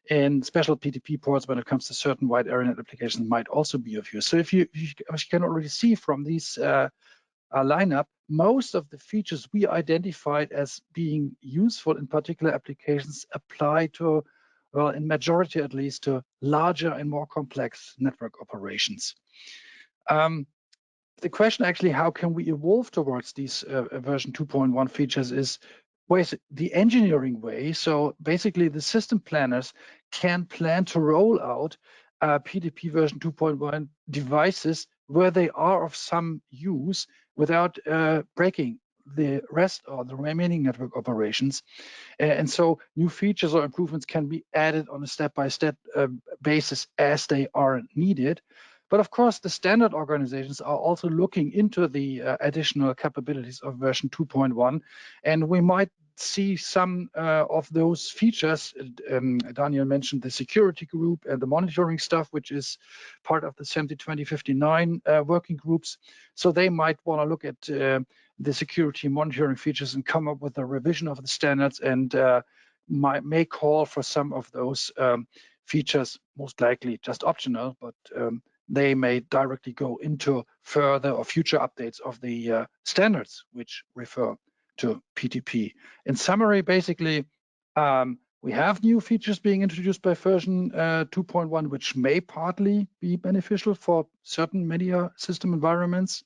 [SPEAKER 1] And special PTP ports when it comes to certain wide area net applications might also be of use. So if you can already see from these lineup, most of the features we identified as being useful in particular applications apply to, well, in majority at least, to larger and more complex network operations. The question actually, how can we evolve towards these version 2.1 features is the engineering way. So basically the system planners can plan to roll out PTP version 2.1 devices where they are of some use without breaking the rest or the remaining network operations. And so new features or improvements can be added on a step-by-step basis as they are needed. But of course, the standard organizations are also looking into the additional capabilities of version 2.1, and we might see some of those features. Daniel mentioned the security group and the monitoring stuff, which is part of the 70-2059 working groups. So they might want to look at the security monitoring features and come up with a revision of the standards, and may call for some of those features, most likely just optional, but they may directly go into further or future updates of the standards which refer to PTP. In summary, basically, we have new features being introduced by version 2.1, which may partly be beneficial for certain media system environments.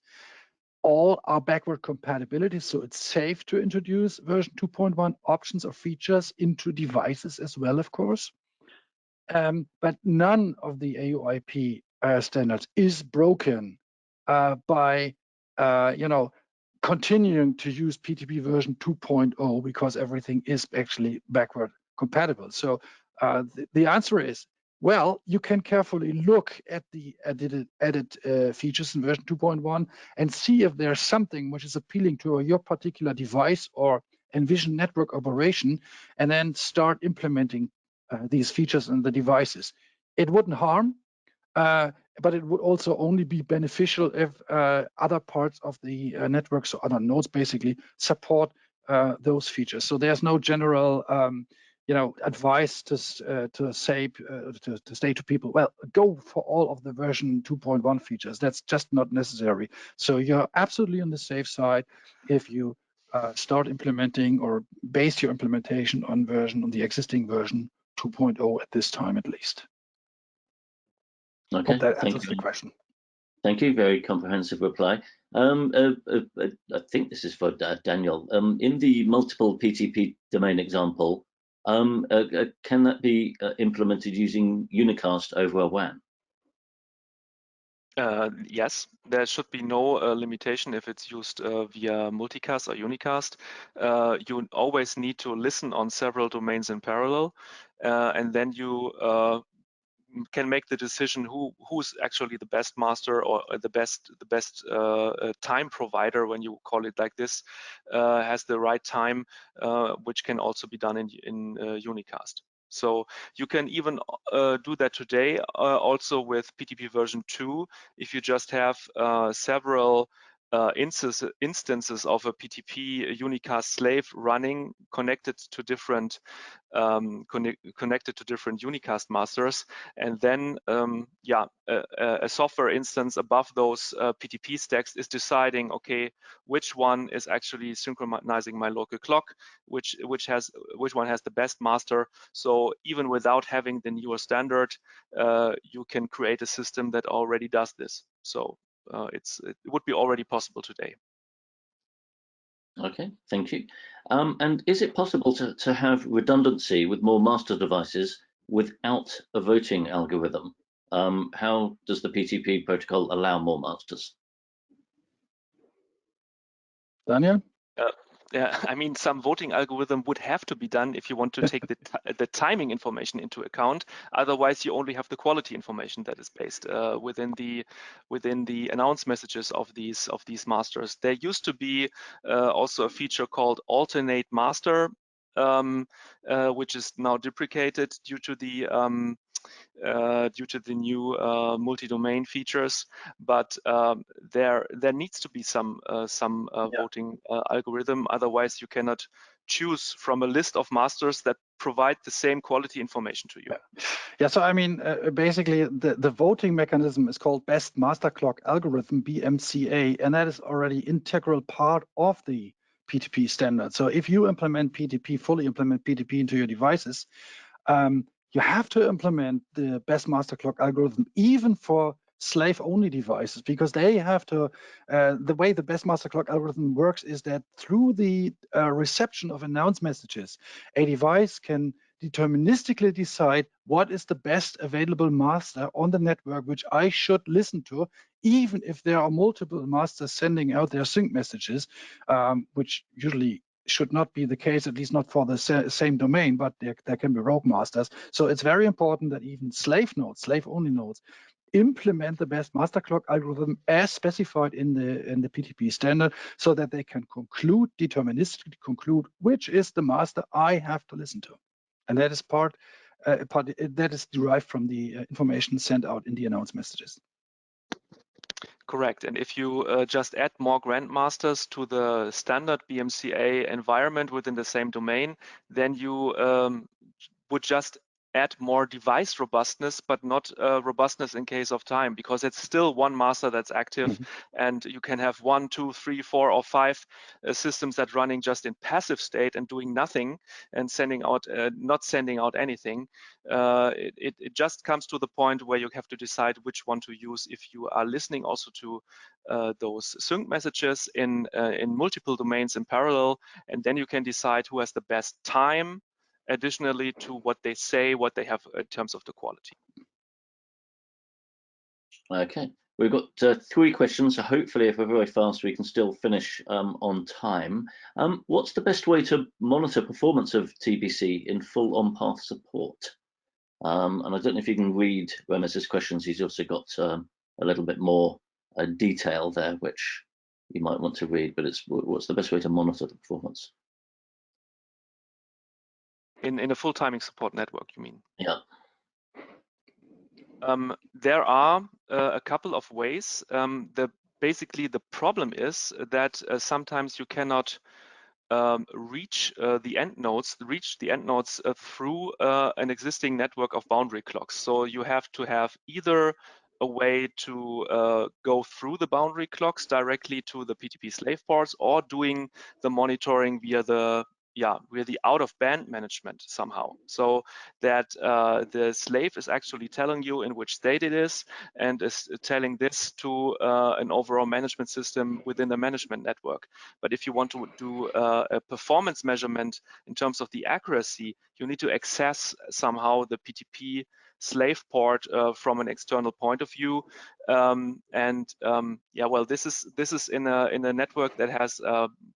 [SPEAKER 1] All are backward compatibility, so it's safe to introduce version 2.1 options or features into devices as well, of course. But none of the AUIP standards is broken by continuing to use PTP version 2.0 because everything is actually backward compatible. So the answer is, well, you can carefully look at the added features in version 2.1 and see if there's something which is appealing to your particular device or envision network operation, and then start implementing these features in the devices. It wouldn't harm, but it would also only be beneficial if other parts of the network, so other nodes basically, support those features. So there's no general advice to say to people, well, go for all of the version 2.1 features. That's just not necessary. So you're absolutely on the safe side if you start implementing or base your implementation on the existing version 2.0 at this time, at least.
[SPEAKER 3] Okay,
[SPEAKER 1] hope that answers the question.
[SPEAKER 3] Thank you. Very comprehensive reply. I think this is for Daniel. In the multiple PTP domain example, can that be implemented using unicast over a WAN?
[SPEAKER 2] Yes, there should be no limitation if it's used via multicast or unicast. You always need to listen on several domains in parallel, and then you can make the decision who's actually the best master or the best time provider, when you call it like this, has the right time, which can also be done in unicast. So you can even do that today also with PTP version 2 if you just have several instances of a PTP unicast slave running connected to different unicast masters, and then a software instance above those PTP stacks is deciding, okay, which one is actually synchronizing my local clock, which one has the best master. So even without having the newer standard, you can create a system that already does this. So it would be already possible today.
[SPEAKER 3] Okay, thank you. And is it possible to have redundancy with more master devices without a voting algorithm? How does the PTP protocol allow more masters?
[SPEAKER 1] Daniel?
[SPEAKER 2] Yeah, I mean, some voting algorithm would have to be done if you want to take the timing information into account. Otherwise, you only have the quality information that is based within the announce messages of these masters. There used to be also a feature called alternate master, which is now deprecated due to the new multi-domain features, but there needs to be some voting algorithm. Otherwise, you cannot choose from a list of masters that provide the same quality information to you.
[SPEAKER 1] Yeah, so I mean, basically the voting mechanism is called Best Master Clock Algorithm, BMCA, and that is already integral part of the PTP standard. So if you implement PTP, fully implement PTP into your devices, you have to implement the Best Master Clock algorithm even for slave-only devices, because they have to, the way the Best Master Clock algorithm works is that through the reception of announce messages, a device can deterministically decide what is the best available master on the network which I should listen to, even if there are multiple masters sending out their sync messages, which usually should not be the case, at least not for the same domain, but there can be rogue masters. So it's very important that even slave nodes, slave-only nodes, implement the Best Master Clock algorithm as specified in the PTP standard, so that they can deterministically conclude which is the master I have to listen to. And that is that is derived from the information sent out in the announce messages.
[SPEAKER 2] Correct. And if you just add more grandmasters to the standard BMCA environment within the same domain, then you would just add more device robustness, but not robustness in case of time, because it's still one master that's active, and you can have 1, 2, 3, 4, or 5 systems that running just in passive state and doing nothing and sending out, not sending out anything. It just comes to the point where you have to decide which one to use if you are listening also to those sync messages in multiple domains in parallel, and then you can decide who has the best time additionally to what they say, what they have in terms of the quality.
[SPEAKER 3] Okay, we've got 3 questions, so hopefully if we're very fast we can still finish on time. What's the best way to monitor performance of TBC in full on-path support? And I don't know if you can read Remis's questions. He's also got a little bit more detail there, which you might want to read, but it's what's the best way to monitor the performance?
[SPEAKER 2] In a full timing support network, you mean?
[SPEAKER 3] Yeah.
[SPEAKER 2] There are a couple of ways. Basically, the problem is that sometimes you cannot reach the end nodes through an existing network of boundary clocks. So you have to have either a way to go through the boundary clocks directly to the PTP slave ports, or doing the monitoring via the out of band management somehow, so that the slave is actually telling you in which state it is and is telling this to an overall management system within the management network. But if you want to do a performance measurement in terms of the accuracy, you need to access somehow the PTP slave port from an external point of view, this is in a network that has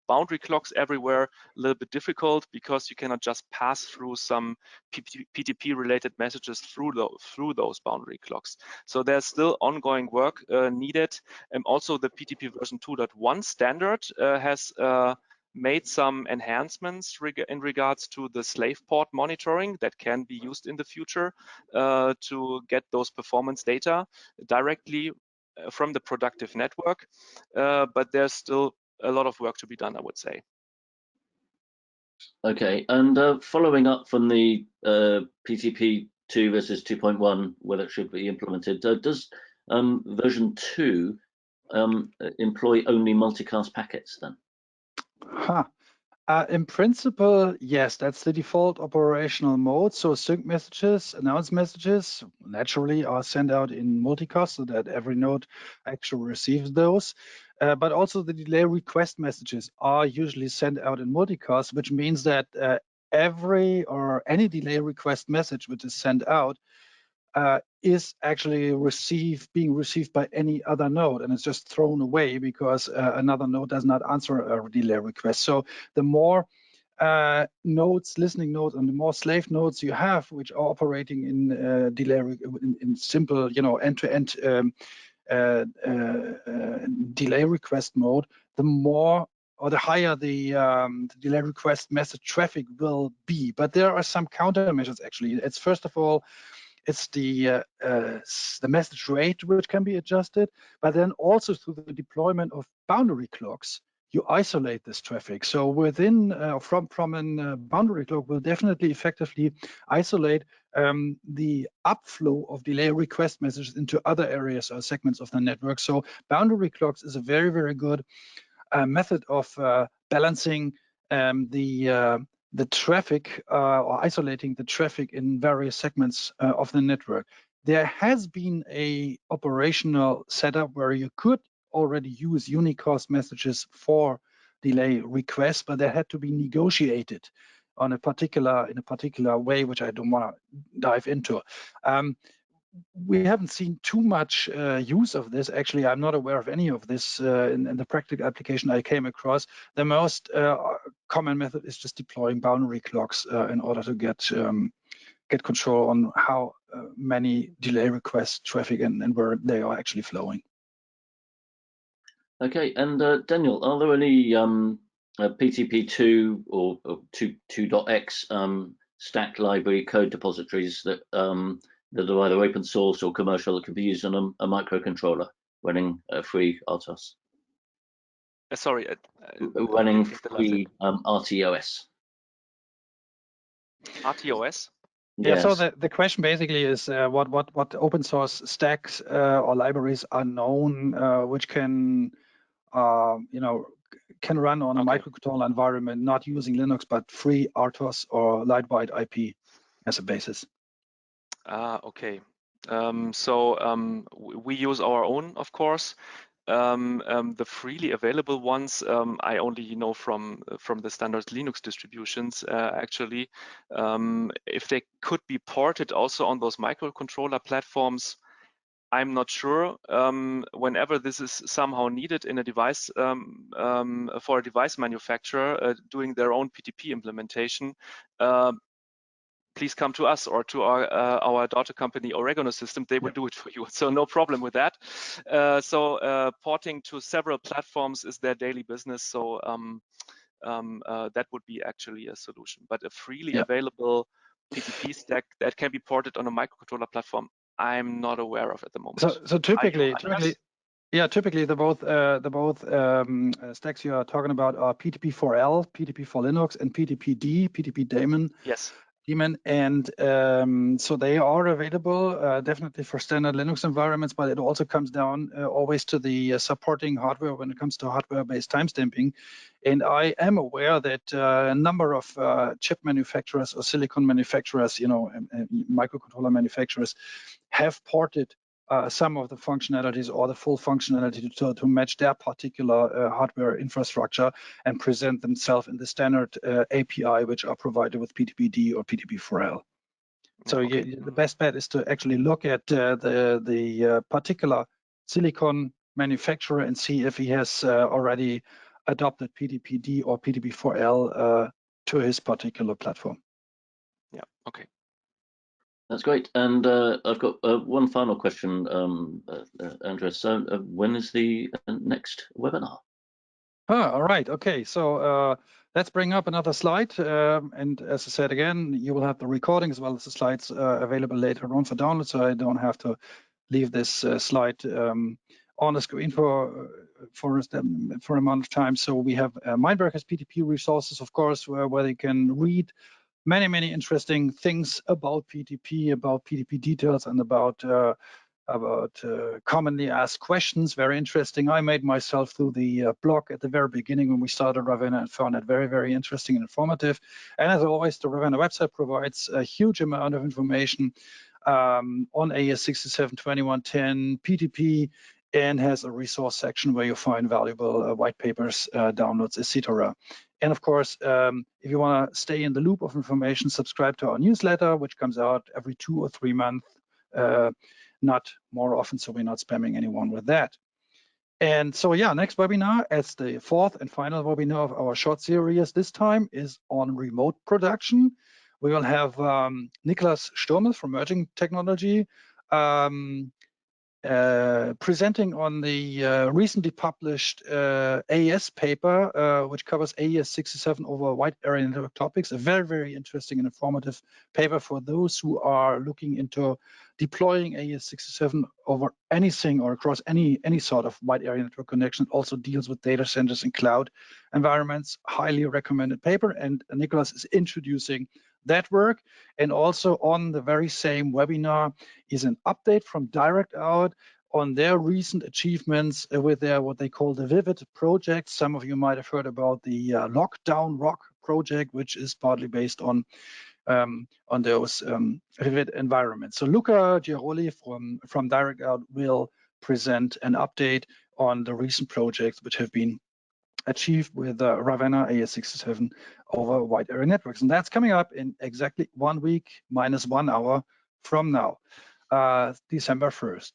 [SPEAKER 2] boundary clocks everywhere, a little bit difficult, because you cannot just pass through some PTP related messages through those boundary clocks. So there's still ongoing work needed. And also the PTP version 2.1 standard has made some enhancements in regards to the slave port monitoring that can be used in the future to get those performance data directly from the productive network. But there's still a lot of work to be done, I would say.
[SPEAKER 3] Okay, and following up from the PTP 2 versus 2.1, whether it should be implemented, does version 2 employ only multicast packets then?
[SPEAKER 1] In principle, yes, that's the default operational mode. So sync messages, announce messages naturally are sent out in multicast so that every node actually receives those. But also the delay request messages are usually sent out in multicast, which means that every or any delay request message which is sent out is actually being received by any other node, and it's just thrown away because another node does not answer a delay request. So the more nodes, listening nodes, and the more slave nodes you have, which are operating in in simple, end-to-end delay request mode, the more or the higher the delay request message traffic will be. But there are some countermeasures actually. It's first of all, it's the message rate which can be adjusted, but then also through the deployment of boundary clocks, you isolate this traffic. So within from a boundary clock will definitely effectively isolate the upflow of delay request messages into other areas or segments of the network. So boundary clocks is a very, very good method of balancing the traffic or isolating the traffic in various segments of the network. There has been a operational setup where you could already use unicast messages for delay requests, but they had to be negotiated in a particular way, which I don't want to dive into. We haven't seen too much use of this. Actually, I'm not aware of any of this in the practical application I came across. The most common method is just deploying boundary clocks in order to get control on how many delay requests traffic and where they are actually flowing.
[SPEAKER 3] Okay, and Daniel, are there any PTP2 or 2.x stack library code depositories that that are either open source or commercial that can be used on a microcontroller running free RTOS?
[SPEAKER 2] Sorry,
[SPEAKER 3] running free RTOS.
[SPEAKER 2] RTOS?
[SPEAKER 1] Yeah,
[SPEAKER 3] Yes.
[SPEAKER 1] so the question basically is what open source stacks or libraries are known which can can run on a microcontroller environment, not using Linux, but free RTOS or lightweight IP as a basis.
[SPEAKER 2] Okay. We use our own, of course. The freely available ones I only know from the standard Linux distributions actually. If they could be ported also on those microcontroller platforms, I'm not sure. Whenever this is somehow needed in a device for a device manufacturer doing their own PTP implementation, please come to us or to our daughter company Oregano System. They will do it for you, so no problem with that. Porting to several platforms is their daily business, so that would be actually a solution. But a freely available PTP stack that can be ported on a microcontroller platform, I'm not aware of at the moment.
[SPEAKER 1] So typically the both stacks you are talking about are PTP4L, PTP4Linux, and PTP-D, PTP daemon.
[SPEAKER 2] Yes.
[SPEAKER 1] And so they are available definitely for standard Linux environments, but it also comes down always to the supporting hardware when it comes to hardware-based timestamping. And I am aware that a number of chip manufacturers or silicon manufacturers, microcontroller manufacturers, have ported some of the functionalities or the full functionality to match their particular hardware infrastructure and present themselves in the standard API, which are provided with PTP-D or PTP4L. So the best bet is to actually look at the particular silicon manufacturer and see if he has already adopted PTP-D or PTP4L to his particular platform.
[SPEAKER 2] Yeah, okay.
[SPEAKER 3] That's great. And I've got one final question, Andreas. So when is the next webinar?
[SPEAKER 1] All right. Okay. So let's bring up another slide. And as I said again, you will have the recording as well as the slides available later on for download. So I don't have to leave this slide on the screen for a amount of time. So we have Mindbreaker's PTP resources, of course, where you can read many interesting things about PTP details, and about commonly asked questions. Very interesting. I made myself through the blog at the very beginning when we started Ravenna and found it very interesting and informative. And as always, the Ravenna website provides a huge amount of information on AES 672110 PTP, and has a resource section where you find valuable white papers, downloads, etc. And of course, if you want to stay in the loop of information, subscribe to our newsletter, which comes out every 2 or 3 months, not more often, so we're not spamming anyone with that. And so, yeah, next webinar, as the 4th and final webinar of our short series this time, is on remote production. We will have Niklas Sturmes from Merging Technology presenting on the recently published AES paper, which covers AES 67 over wide area network topics. A very, very interesting and informative paper for those who are looking into deploying AES 67 over anything or across any sort of wide area network connection. Also deals with data centers and cloud environments. Highly recommended paper. And Nicholas is introducing that work. And also on the very same webinar is an update from DirectOut on their recent achievements with their what they call the Vivid project. Some of you might have heard about the Lockdown Rock project, which is partly based on those Vivid environments. So Luca Giroli from DirectOut will present an update on the recent projects which have been achieved with Ravenna AES67 over wide area networks. And that's coming up in exactly 1 week minus 1 hour from now, December 1st.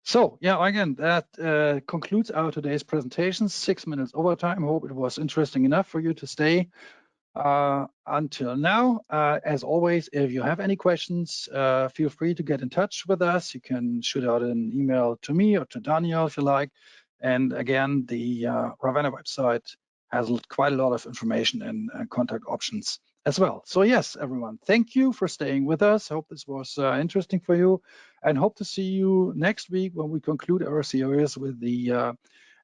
[SPEAKER 1] So yeah, again, that concludes our today's presentation. 6 minutes overtime. Hope it was interesting enough for you to stay until now. As always, if you have any questions, feel free to get in touch with us. You can shoot out an email to me or to Daniel if you like. And again, the Ravenna website has quite a lot of information and contact options as well. So yes, everyone, thank you for staying with us. Hope this was interesting for you, and hope to see you next week when we conclude our series with the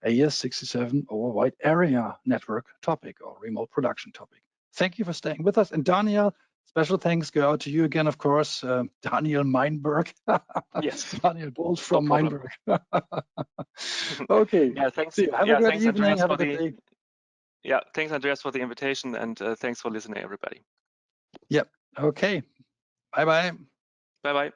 [SPEAKER 1] AES67 over wide area network topic or remote production topic. Thank you for staying with us. And Daniel, special thanks go out to you again, of course, Daniel Meinberg.
[SPEAKER 2] Yes.
[SPEAKER 1] Daniel Boldt from
[SPEAKER 2] No
[SPEAKER 1] Meinberg. Okay.
[SPEAKER 2] Yeah, thanks.
[SPEAKER 1] See you. Have a great
[SPEAKER 2] thanks,
[SPEAKER 1] evening.
[SPEAKER 2] Andreas,
[SPEAKER 1] Have a good day.
[SPEAKER 2] Yeah, thanks, Andreas, for the invitation, and thanks for listening, everybody.
[SPEAKER 1] Yep. Okay. Bye-bye.
[SPEAKER 2] Bye-bye.